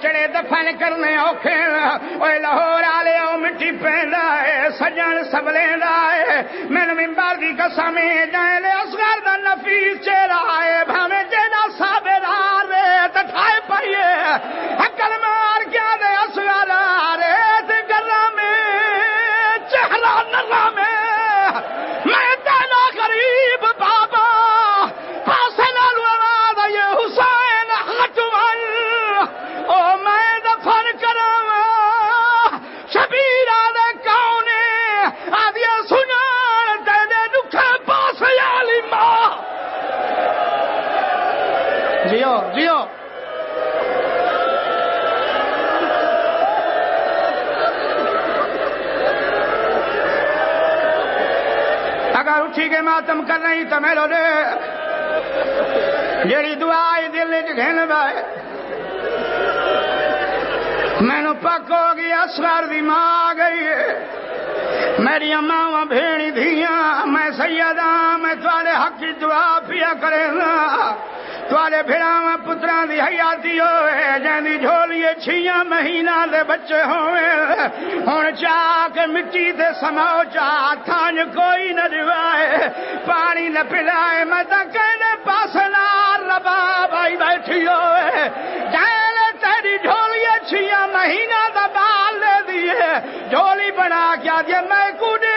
بچڑے دفن کرنے اوکھے اوے لاہور والے او مٹی پیندا ہے سجن سبلے دا ہے مینوں منبر دی قسم جائے اصغر دا نفیس چہرہ ہے بھاویں جیڑا صابرار تے ٹھائے پئیے عقل مار کیا دے اصغر رے تے گلاں میں چہرہ نظر میں تیرا غریب بابا پاسے نالو آواز آئے حسین ہٹول او میں دفن کراں شبیر آدھے کونے آدھے سنان تیرے دکھے پاسے آلی ماں جیو جیو اگر اٹھی کے ماتم کر رہی تو میرے دے جیڑی دعائی دل گھن بائے مینو پک ہو گئی اصغر دی ماں آ گئی ہے میری ماں بھیڑی دھیاں میں سیداں میں تھوڑے حق کی دعا پیا کرے نا تھوڑے بھیڑاں پتراں دی حیاتی ہوئے جیندی جھولیے 6 مہینہ دے بچے ہوئے ہن چاہ کے مٹی دے سماؤ چاہ تھانج کوئی نہ دیوائے پانی نہ پلائے میں تا کہنے پاس نار رباب آئی بیٹھی ہوئے جائے تیری جھولیے 6 مہینہ دا بال دے دیئے جھولی بنا کیا دیئے میں کودے